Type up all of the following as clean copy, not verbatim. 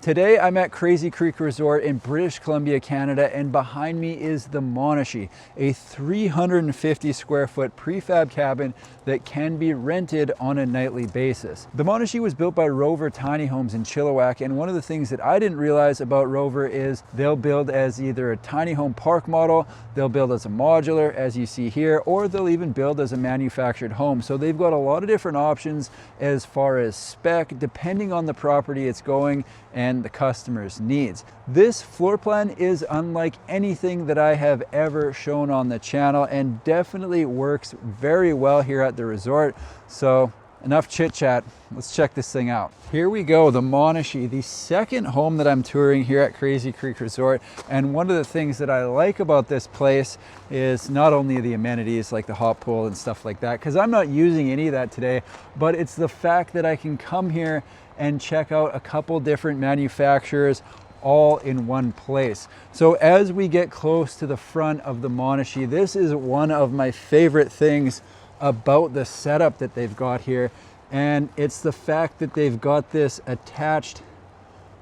Today I'm at Crazy Creek Resort in British Columbia, Canada, and behind me is the Monashee, a 350 square foot prefab cabin that can be rented on a nightly basis. The Monashee was built by Rover Tiny Homes in Chilliwack, and one of the things that I didn't realize about Rover is they'll build as either a tiny home park model, they'll build as a modular, as you see here, or they'll even build as a manufactured home. So they've got a lot of different options as far as spec, depending on the property it's going and the customer's needs. This floor plan is unlike anything that I have ever shown on the channel and definitely works very well here at the resort. So enough chit chat, let's check this thing out. Here we go, the Monashee, the second home that I'm touring here at Crazy Creek Resort. And one of the things that I like about this place is not only the amenities like the hot pool and stuff like that, because I'm not using any of that today, but it's the fact that I can come here and check out a couple different manufacturers all in one place. So as we get close to the front of the Monashee, this is one of my favorite things about the setup that they've got here, and it's the fact that they've got this attached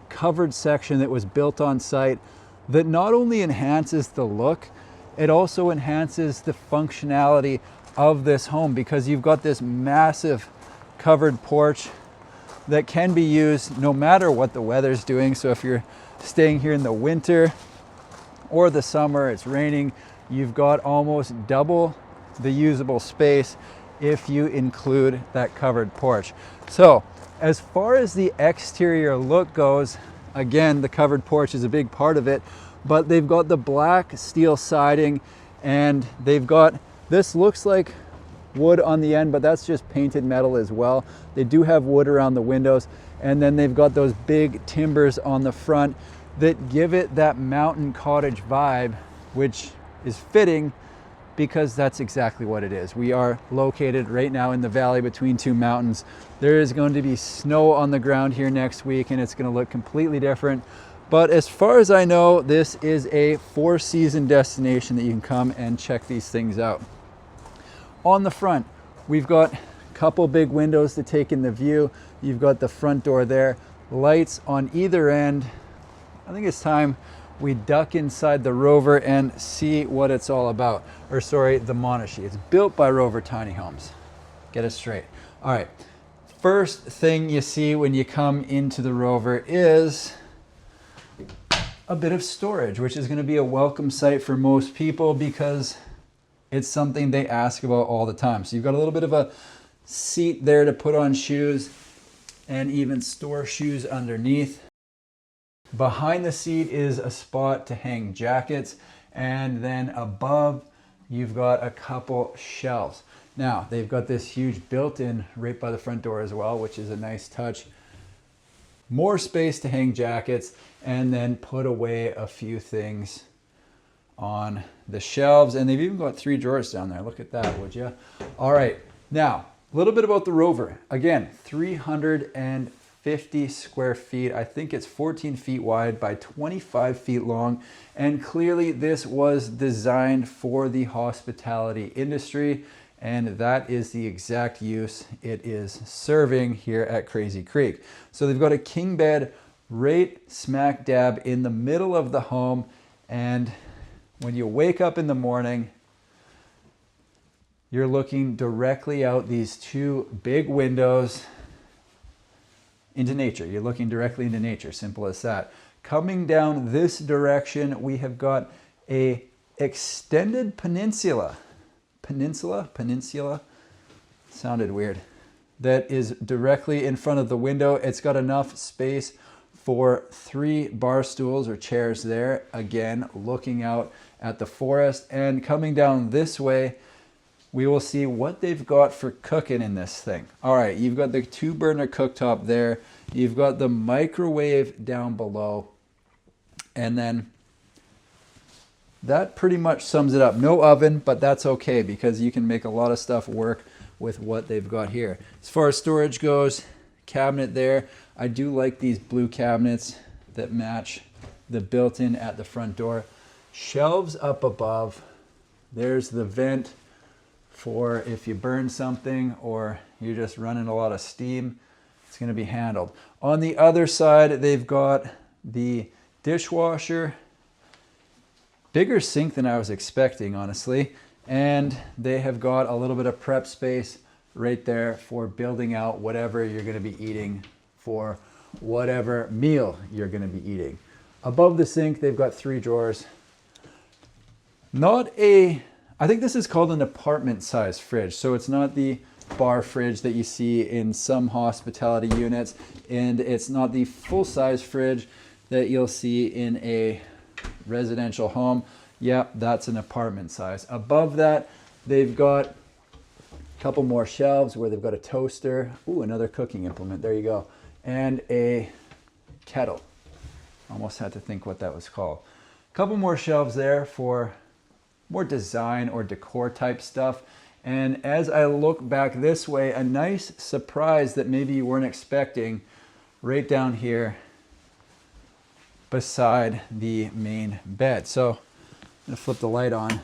covered section that was built on site that not only enhances the look, it also enhances the functionality of this home, because you've got this massive covered porch that can be used no matter what the weather's doing. So if you're staying here in the winter or the summer, it's raining, you've got almost double the usable space if you include that covered porch. So as far as the exterior look goes, again, the covered porch is a big part of it, but they've got the black steel siding, and they've got, this looks like wood on the end, but that's just painted metal as well. They do have wood around the windows, and then they've got those big timbers on the front that give it that mountain cottage vibe, which is fitting because that's exactly what it is. We are located right now in the valley between two mountains. There is going to be snow on the ground here next week, and it's going to look completely different. But as far as I know, this is a four-season destination that you can come and check these things out. On the front, we've got a couple big windows to take in the view. You've got the front door there, lights on either end. I think it's time we duck inside the Rover and see what it's all about. Or sorry, the Monashee. It's built by Rover Tiny Homes. Get it straight. All right, first thing you see when you come into the Rover is a bit of storage, which is going to be a welcome sight for most people because it's something they ask about all the time. So you've got a little bit of a seat there to put on shoes and even store shoes underneath. Behind the seat is a spot to hang jackets, and then above you've got a couple shelves. Now they've got this huge built-in right by the front door as well, which is a nice touch. More space to hang jackets and then put away a few things on the shelves, and they've even got 3 drawers down there. Look at that, would you? All right, now a little bit about the Rover. Again, 350 square feet. I think it's 14 feet wide by 25 feet long, and clearly this was designed for the hospitality industry, and that is the exact use it is serving here at Crazy Creek. So they've got a king bed right smack dab in the middle of the home, and when you wake up in the morning, you're looking directly out these 2 big windows into nature. You're looking directly into nature, simple as that. Coming down this direction, we have got a extended peninsula, sounded weird, that is directly in front of the window. It's got enough space for 3 bar stools or chairs there, again looking out at the forest. And coming down this way, we will see what they've got for cooking in this thing. All right, you've got the 2-burner cooktop there, you've got the microwave down below, and then that pretty much sums it up. No oven, but that's okay because you can make a lot of stuff work with what they've got here. As far as storage goes, cabinet there. I do like these blue cabinets that match the built-in at the front door. Shelves up above. There's the vent for if you burn something or you're just running a lot of steam. it's going to be handled. On the other side, they've got the dishwasher, bigger sink than I was expecting, honestly. And they have got a little bit of prep space right there for building out whatever you're going to be eating for whatever meal you're going to be eating. Above the sink, they've got 3 drawers. I think this is called an apartment size fridge. So it's not the bar fridge that you see in some hospitality units, and it's not the full size fridge that you'll see in a residential home. Yeah, that's an apartment size. Above that, they've got a couple more shelves where they've got a toaster. Ooh, another cooking implement. There you go. And a kettle. Almost had to think what that was called. A couple more shelves there for more design or decor type stuff. And as I look back this way, a nice surprise that maybe you weren't expecting right down here beside the main bed. So I'm gonna flip the light on.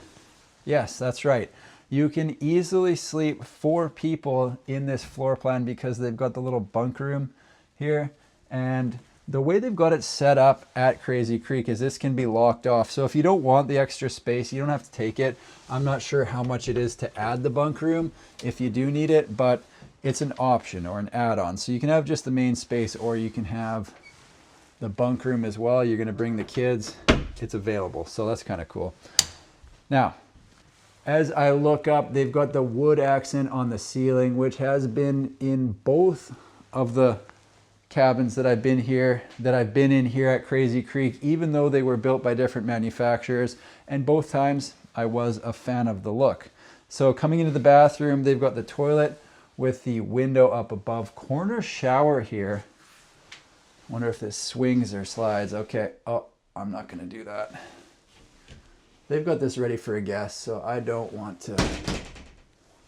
Yes, that's right. You can easily sleep 4 people in this floor plan because they've got the little bunk room here. And the way they've got it set up at Crazy Creek is this can be locked off. So if you don't want the extra space, you don't have to take it. I'm not sure how much it is to add the bunk room if you do need it, but it's an option or an add-on. So you can have just the main space, or you can have the bunk room as well. You're gonna bring the kids, it's available. So that's kind of cool. Now, as I look up, they've got the wood accent on the ceiling, which has been in both of the cabins that I've been in here at Crazy Creek, even though they were built by different manufacturers, and both times I was a fan of the look. So coming into the bathroom, they've got the toilet with the window up above, corner shower here. Wonder if this swings or slides. Okay, oh, I'm not gonna do that. They've got this ready for a guest, so I don't want to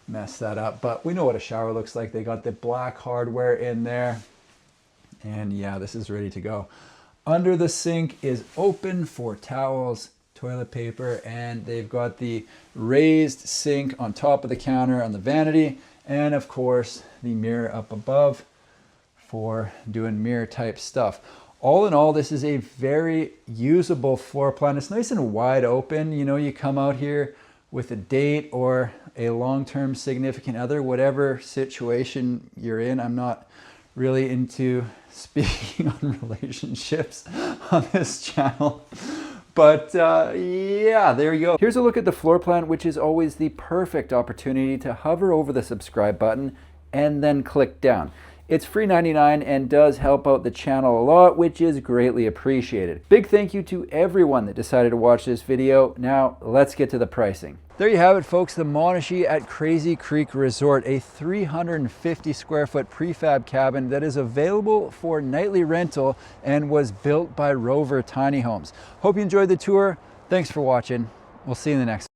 mess that up, but we know what a shower looks like. They got the black hardware in there. And yeah, this is ready to go. Under the sink is open for towels, toilet paper, and they've got the raised sink on top of the counter on the vanity, and of course the mirror up above for doing mirror type stuff. All in all, this is a very usable floor plan. It's nice and wide open. You know, you come out here with a date or a long-term significant other, whatever situation you're in. I'm not really into speaking on relationships on this channel, but yeah, there you go. Here's a look at the floor plan, which is always the perfect opportunity to hover over the subscribe button and then click down. It's free 99 and does help out the channel a lot, which is greatly appreciated. Big thank you to everyone that decided to watch this video. Now let's get to the pricing. There you have it, folks, the Monashee at Crazy Creek Resort, a 350 square foot prefab cabin that is available for nightly rental and was built by Rover Tiny Homes. Hope you enjoyed the tour. Thanks for watching. We'll see you in the next one.